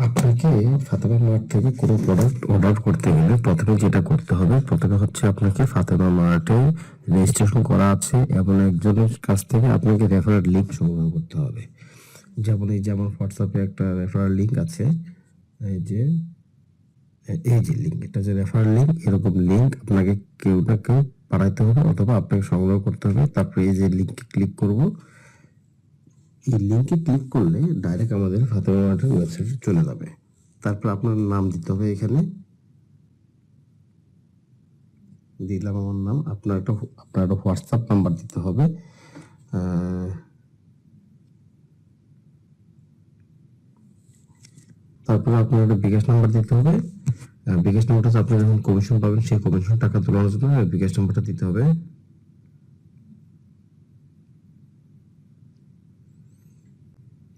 আপনাকে ফাতেমা মার্ট থেকে কোনো প্রোডাক্ট অর্ডার করতে গেলে প্রথমে যেটা করতে হবে, প্রথমে হচ্ছে আপনাকে ফাতেমা মার্টে রেজিস্ট্রেশন করা আছে এমন একজনের কাছ থেকে আপনাকে রেফারেল লিঙ্ক সংগ্রহ করতে হবে। যেমন হোয়াটসঅ্যাপে একটা রেফারেল লিঙ্ক আছে, এই যে লিঙ্ক, এটা যে রেফারেল লিঙ্ক, এরকম লিঙ্ক আপনাকে কেউ না কেউ পাঠাইতে হবে অথবা আপনাকে সংগ্রহ করতে হবে। তারপরে এই যে লিঙ্কে ক্লিক করব, এই লিঙ্কে ক্লিক করলে ডাইরেক্ট আমাদের ফাতেমা মার্টের ওয়েবসাইটে চলে যাবে। তারপর আপনার নাম দিতে হবে, এখানে দিলাম আমার নাম। আপনার একটা হোয়াটসঅ্যাপ নাম্বার দিতে হবে। তারপরে আপনার একটা বিকাশ নাম্বার দিতে হবে। বিকাশ নাম্বারটা আপনি যখন কমিশন পাবেন সেই কমিশন টাকা তোলার জন্য বিকাশ নাম্বারটা দিতে হবে।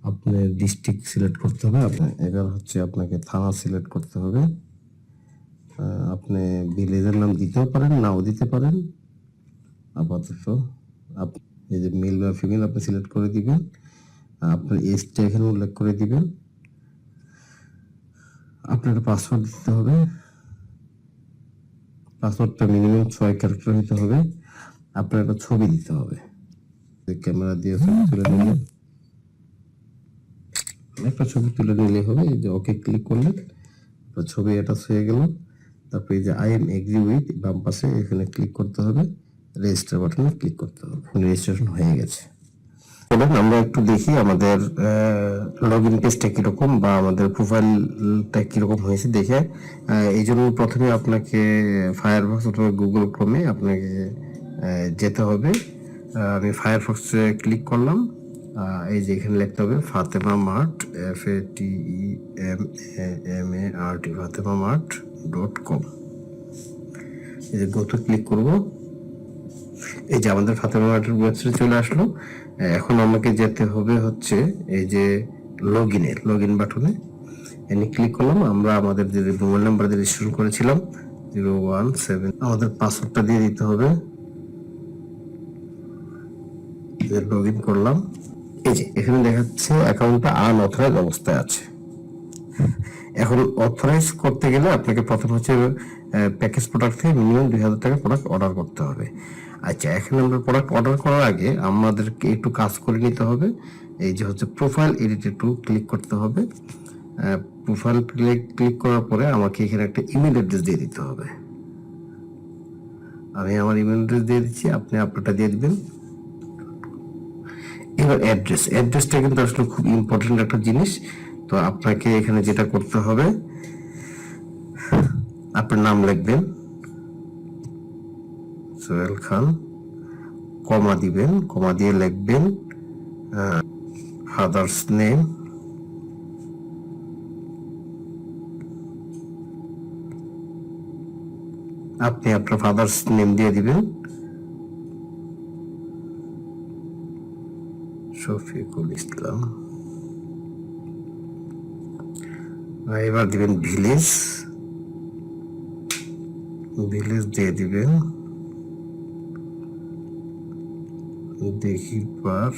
আপনার ডিস্ট্রিক্ট সিলেক্ট করতে হবে। এবার হচ্ছে আপনাকে থানা সিলেক্ট করতে হবে। আপনি ভিলেজের নাম দিতেও পারেন, নাও দিতে পারেন। আপাতত এই যে মেল বা ফিমেল আপনি সিলেক্ট করে দিবেন। আপনার এজটা এখানে উল্লেখ করে দিবেন। আপনার পাসওয়ার্ড দিতে হবে। পাসওয়ার্ডটা মিনিমাম 6 ক্যারেক্টার হতে হবে। আপনার একটা ছবি দিতে হবে, ক্যামেরা দিয়ে ছবি তুলে নিলেন, একটা ছবি তুলে নিলে হবে। এই যে ওকে ক্লিক করলেন, ছবি অ্যাটাচ হয়ে গেল। তারপরে এই যে আই এম এগ্রি উইথ, বাম পাশে এখানে ক্লিক করতে হবে, রেজিস্টার বাটনে ক্লিক করতে হবে। রেজিস্ট্রেশন হয়ে গেছে। চলুন আমরা একটু দেখি আমাদের লগ ইন পেজটা কিরকম বা আমাদের প্রোফাইলটা কিরকম হয়েছে দেখে। এই জন্য প্রথমে আপনাকে ফায়ারফক্স অথবা গুগল ক্রোমে আপনাকে যেতে হবে। আমি ফায়ারফক্সে ক্লিক করলাম। এই যে এখানে লিখতে হবে ফাতেমা মার্ট, FATEMAMART, fatemamart.com। এই যে গোতে ক্লিক করব। এই যে আমাদের ফাতেমা মার্টের ওয়েবসাইট চলে আসলো। এখন আমাকে যেতে হবে হচ্ছে এই যে লগ ইন বাটনে এনে ক্লিক করলাম। আমরা আমাদের যে মোবাইল নাম্বার দিয়ে রেজিস্ট্রেশন করেছিলাম 017, আমাদের পাসওয়ার্ডটা দিয়ে দিতে হবে। লগ ইন করলাম। এই যে এখানে দেখাচ্ছে অ্যাকাউন্টটা আনঅথরাইজ অবস্থায় আছে। এখন অথরাইজ করতে গেলে আপনাকে প্রথম হচ্ছে প্যাকেজ প্রোডাক্ট থেকে মিনিমাম 2000 টাকা প্রোডাক্ট অর্ডার করতে হবে। আচ্ছা, এখানে আমরা প্রোডাক্ট অর্ডার করার আগে আমাদেরকে একটু কাজ করে নিতে হবে। এই যে হচ্ছে প্রোফাইল এডিট একটু ক্লিক করতে হবে। প্রোফাইল ক্লিক করার পরে আমাকে এখানে একটা ইমেল অ্যাড্রেস দিয়ে দিতে হবে। আমি আমার ইমেল অ্যাড্রেস দিয়ে দিচ্ছি, আপনি আপনারটা দিয়ে দিবেন। এবার অ্যাড্রেসটা কিন্তু আসলে খুব ইম্পর্টেন্ট একটা জিনিস। তো আপনাকে এখানে যেটা করতে হবে, আপনার নাম লিখবেন সোহেল খান, কমা দিবেন, কমা দিয়ে লিখবেন ফাদার্স নেম, আপনি আপনার ফাদার্স নেম দিয়ে দিবেন শফিকুল ইসলাম। এবার দিবেন ভিলেজ দিয়ে দিবেন দেখিরপার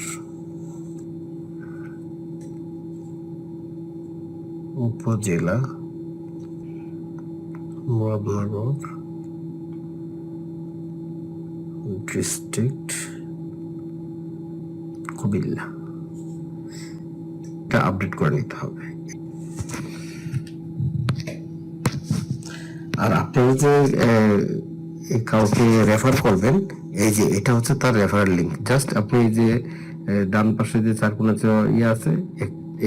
উপজেলা মুরাদনগর ডিস্ট্রিক্ট কুমিল্লা। এটা আপডেট করে নিতে হবে। আর আপনি যে কাউকে রেফার করবেন, এই যে এটা হচ্ছে তার রেফারেল লিঙ্ক। জাস্ট আপনি এই যে ডান পাশে যে চার কোণা আছে,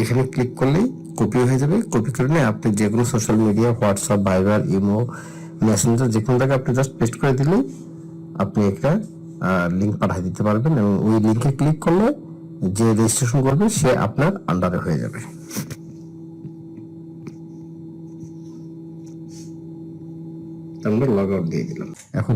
এখানে ক্লিক করলেই কপি হয়ে যাবে। কপি করে নিয়ে আপনি যে কোনো social media, WhatsApp, Viber, Imo, Messenger, যে কোনো জায়গায় আপনি জাস্ট পেস্ট করে দিলেই আপনি একটা লিঙ্ক পাঠিয়ে দিতে পারবেন এবং ওই লিঙ্কে ক্লিক করলে যে রেজিস্ট্রেশন করবে সে আপনার আন্ডারে হয়ে যাবে। আমরা লগ আউট দিয়ে দিলাম। এখন